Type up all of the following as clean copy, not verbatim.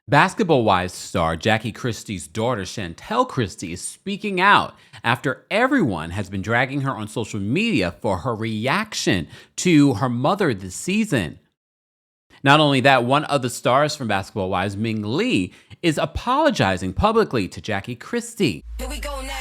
Basketball Wives star Jackie Christie's daughter Chantel Christie is speaking out after everyone has been dragging her on social media for her reaction to her mother this season. Not only that, one of the stars from Basketball Wives, Ming Lee, is apologizing publicly to Jackie Christie. Here we go now.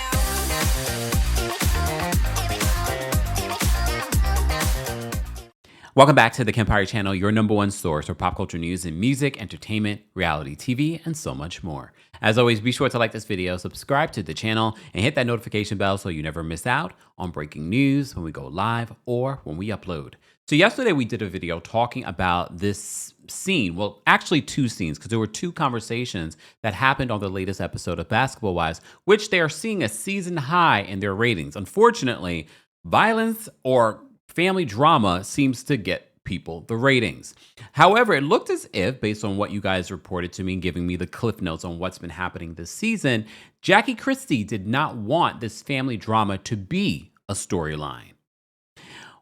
Welcome back to the Kempire channel, your number one source for pop culture news and music, entertainment, reality TV, and so much more. As always, be sure to like this video, subscribe to the channel, and hit that notification bell so you never miss out on breaking news when we go live or when we upload. So yesterday we did a video talking about this scene. Well, actually two scenes, because there were two conversations that happened on the latest episode of Basketball Wives, which they are seeing a season high in their ratings. Unfortunately, violence or family drama seems to get people the ratings. However, it looked as if, based on what you guys reported to me and giving me the cliff notes on what's been happening this season, Jackie Christie did not want this family drama to be a storyline.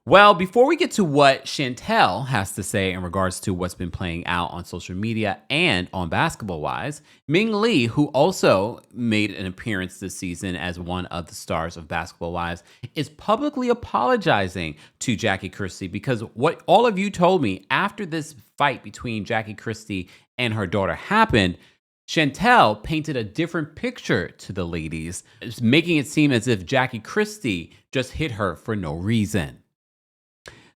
Well, before we get to what Chantel has to say in regards to what's been playing out on social media and on Basketball Wives, Ming Lee, who also made an appearance this season as one of the stars of Basketball Wives, is publicly apologizing to Jackie Christie because what all of you told me after this fight between Jackie Christie and her daughter happened, Chantel painted a different picture to the ladies, making it seem as if Jackie Christie just hit her for no reason.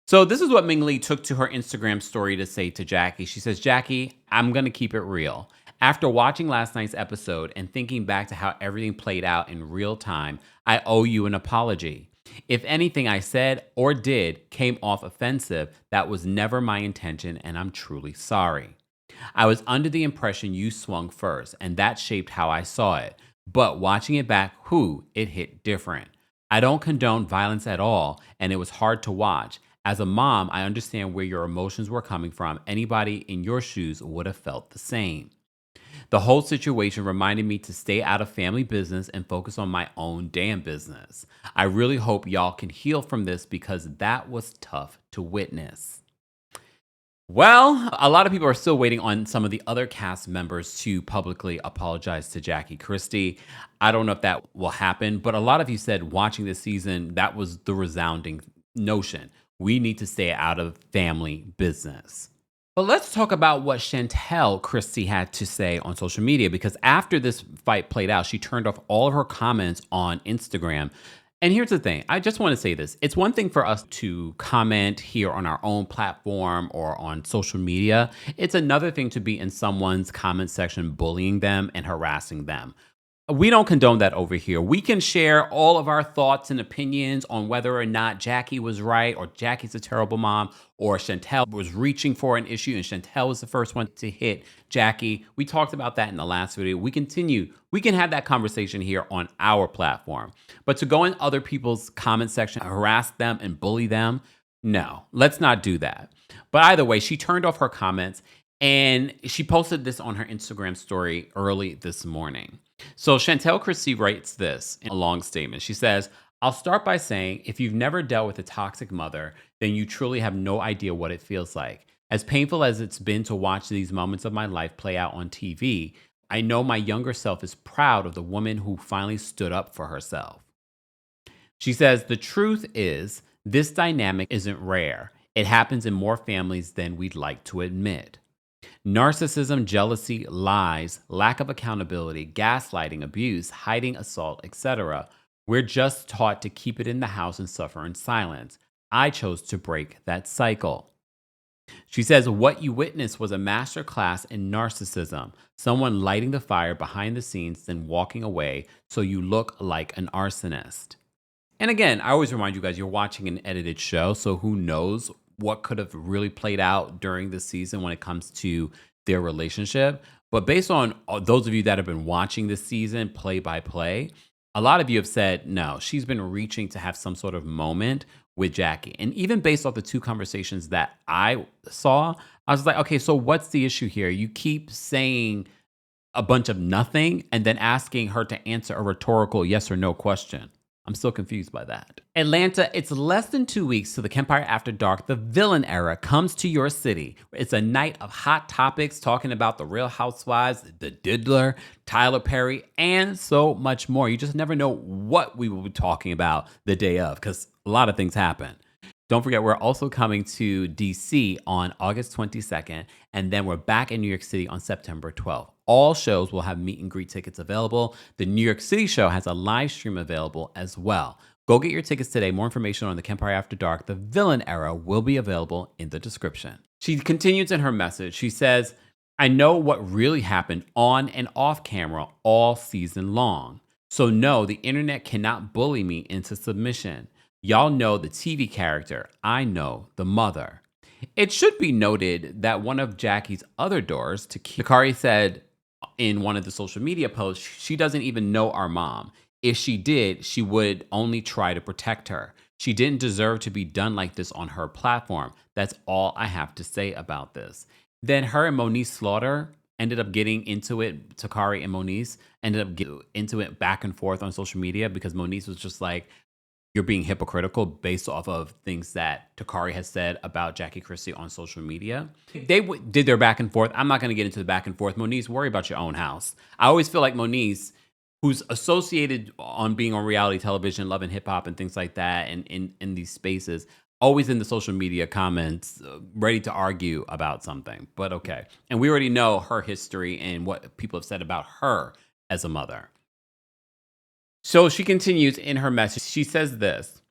So this is what Ming Lee took to her Instagram story to say to Jackie. She says, "Jackie, I'm going to keep it real. After watching last night's episode and thinking back to how everything played out in real time, I owe you an apology. If anything I said or did came off offensive, that was never my intention, and I'm truly sorry. I was under the impression you swung first, and that shaped how I saw it. But watching it back, it hit different. I don't condone violence at all, and it was hard to watch. As a mom, I understand where your emotions were coming from. Anybody in your shoes would have felt the same. The whole situation reminded me to stay out of family business and focus on my own damn business. I really hope y'all can heal from this because that was tough to witness." Well, a lot of people are still waiting on some of the other cast members to publicly apologize to Jackie Christie. I don't know if that will happen, but a lot of you said watching this season, that was the resounding notion. We need to stay out of family business. But let's talk about what Chantel Christie had to say on social media, because after this fight played out, she turned off all of her comments on Instagram. And here's the thing. I just want to say this. It's one thing for us to comment here on our own platform or on social media. It's another thing to be in someone's comment section bullying them and harassing them. We don't condone that over here. We can share all of our thoughts and opinions on whether or not Jackie was right or Jackie's a terrible mom or Chantel was reaching for an issue and Chantel was the first one to hit Jackie. We talked about that in the last video. We can have that conversation here on our platform. But to go in other people's comment section, harass them and bully them, no, let's not do that. But either way, she turned off her comments and she posted this on her Instagram story early this morning. So Chantel Christie writes this in a long statement. She says, "I'll start by saying, if you've never dealt with a toxic mother, then you truly have no idea what it feels like. As painful as it's been to watch these moments of my life play out on TV, I know my younger self is proud of the woman who finally stood up for herself." She says, "The truth is, this dynamic isn't rare. It happens in more families than we'd like to admit. Narcissism, jealousy, lies, lack of accountability, gaslighting, abuse, hiding, assault, etc. We're just taught to keep it in the house and suffer in silence. I chose to break that cycle." She says, "What you witnessed was a masterclass in narcissism, someone lighting the fire behind the scenes, then walking away so you look like an arsonist." And again, I always remind you guys, you're watching an edited show, so who knows what could have really played out during the season when it comes to their relationship. But based on those of you that have been watching this season play by play, a lot of you have said, no, she's been reaching to have some sort of moment with Jackie. And even based off the two conversations that I saw, I was like, okay, so what's the issue here? You keep saying a bunch of nothing and then asking her to answer a rhetorical yes or no question. I'm still confused by that. Atlanta, it's less than 2 weeks till the Kempire After Dark, the villain era, comes to your city. It's a night of hot topics talking about the Real Housewives, the Diddler, Tyler Perry, and so much more. You just never know what we will be talking about the day of because a lot of things happen. Don't forget, we're also coming to DC on August 22nd, and then we're back in New York City on September 12th. All shows will have meet and greet tickets available. The New York City show has a live stream available as well. Go get your tickets today. More information on the Kempire After Dark, the villain era, will be available in the description. She continues in her message. She says, I know what really happened on and off camera all season long. So no, the internet cannot bully me into submission. Y'all know the TV character. I know the mother. It should be noted that one of Jackie's other doors, Takari said in one of the social media posts, she doesn't even know our mom. If she did, she would only try to protect her. She didn't deserve to be done like this on her platform. That's all I have to say about this. Then her and Monise Slaughter ended up getting into it. Takari and Monise ended up getting into it back and forth on social media because Monise was just like, you're being hypocritical based off of things that Takari has said about Jackie Christie on social media. They did their back and forth. I'm not going to get into the back and forth. Monise, worry about your own house. I always feel like Monise, who's associated on being on reality television, Love and Hip Hop and things like that, and in these spaces, always in the social media comments, ready to argue about something. But okay. And we already know her history and what people have said about her as a mother. So she continues in her message. She says this.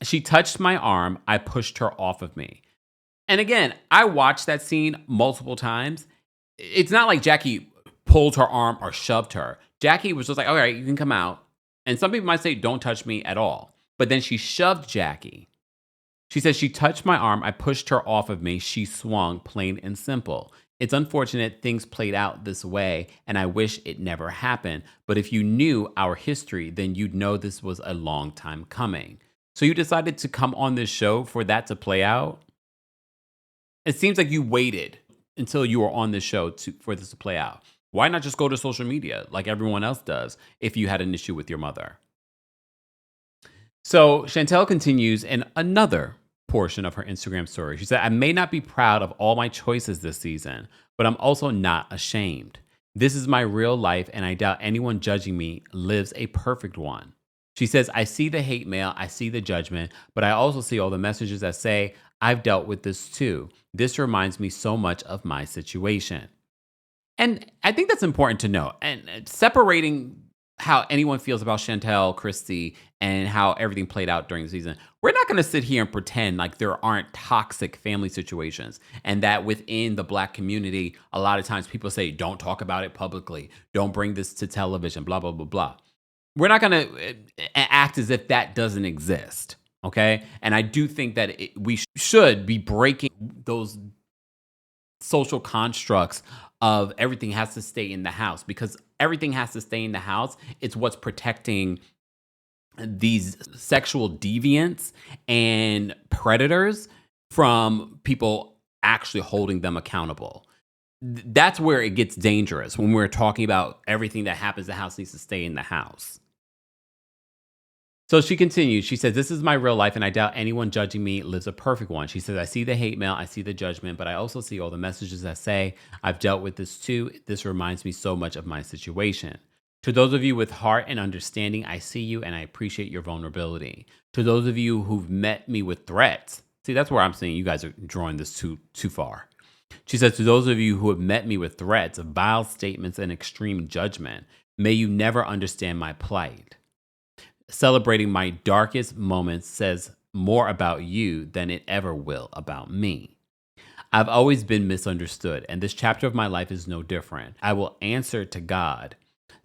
She touched my arm. I pushed her off of me. And again, I watched that scene multiple times. It's not like Jackie pulled her arm or shoved her. Jackie was just like, all right, you can come out. And some people might say, don't touch me at all. But then she shoved Jackie. She says, she touched my arm. I pushed her off of me. She swung, plain and simple. It's unfortunate things played out this way, and I wish it never happened. But if you knew our history, then you'd know this was a long time coming. So you decided to come on this show for that to play out? It seems like you waited until you were on this show for this to play out. Why not just go to social media like everyone else does if you had an issue with your mother? So Chantel continues in another portion of her Instagram story. She said, I may not be proud of all my choices this season, but I'm also not ashamed. This is my real life, and I doubt anyone judging me lives a perfect one. She says, I see the hate mail, I see the judgment, but I also see all the messages that say, I've dealt with this too. This reminds me so much of my situation. And I think that's important to know. And separating how anyone feels about Chantel Christie and how everything played out during the season. We're not going to sit here and pretend like there aren't toxic family situations and that within the Black community, a lot of times people say, don't talk about it publicly. Don't bring this to television, blah, blah, blah, blah. We're not going to act as if that doesn't exist, okay? And I do think that we should be breaking those social constructs of everything has to stay in the house, because everything has to stay in the house. It's what's protecting these sexual deviants and predators from people actually holding them accountable. That's where it gets dangerous when we're talking about everything that happens in the house needs to stay in the house. So she continues. She says, this is my real life, and I doubt anyone judging me lives a perfect one. She says, I see the hate mail, I see the judgment, but I also see all the messages that say, I've dealt with this too. This reminds me so much of my situation. To those of you with heart and understanding, I see you, and I appreciate your vulnerability. To those of you who've met me with threats, see, that's where I'm saying you guys are drawing this too far. She says, to those of you who have met me with threats, vile statements, and extreme judgment, may you never understand my plight. Celebrating my darkest moments says more about you than it ever will about me. I've always been misunderstood, and this chapter of my life is no different. I will answer to God.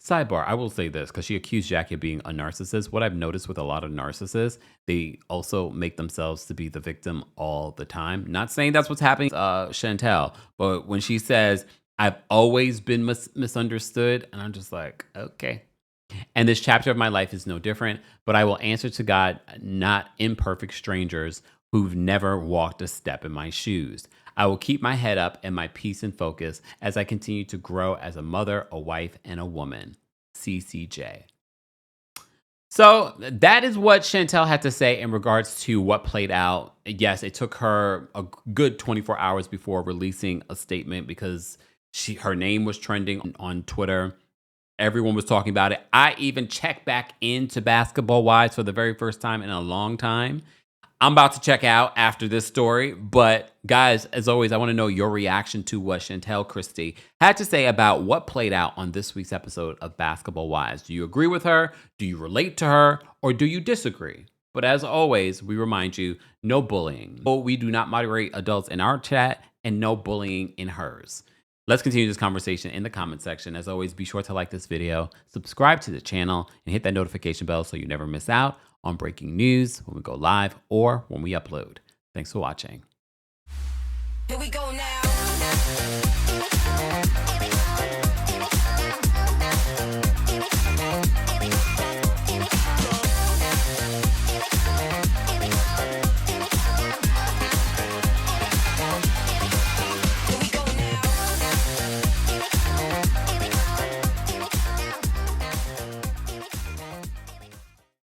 Sidebar, I will say this, because she accused Jackie of being a narcissist. What I've noticed with a lot of narcissists, they also make themselves to be the victim all the time. Not saying that's what's happening to Chantel, but when she says, I've always been misunderstood, and I'm just like, okay. And this chapter of my life is no different, but I will answer to God, not imperfect strangers who've never walked a step in my shoes. I will keep my head up and my peace and focus as I continue to grow as a mother, a wife, and a woman. CCJ. So that is what Chantel had to say in regards to what played out. Yes, it took her a good 24 hours before releasing a statement because her name was trending on Twitter. Everyone was talking about it. I even checked back into Basketball Wives for the very first time in a long time. I'm about to check out after this story, but guys, as always, I want to know your reaction to what Chantel Christie had to say about what played out on this week's episode of Basketball Wives. Do you agree with her? Do you relate to her? Or do you disagree? But as always, we remind you, no bullying. We do not moderate adults in our chat and no bullying in hers. Let's continue this conversation in the comment section. As always, be sure to like this video, subscribe to the channel, and hit that notification bell so you never miss out on breaking news when we go live or when we upload. Thanks for watching. Here we go now.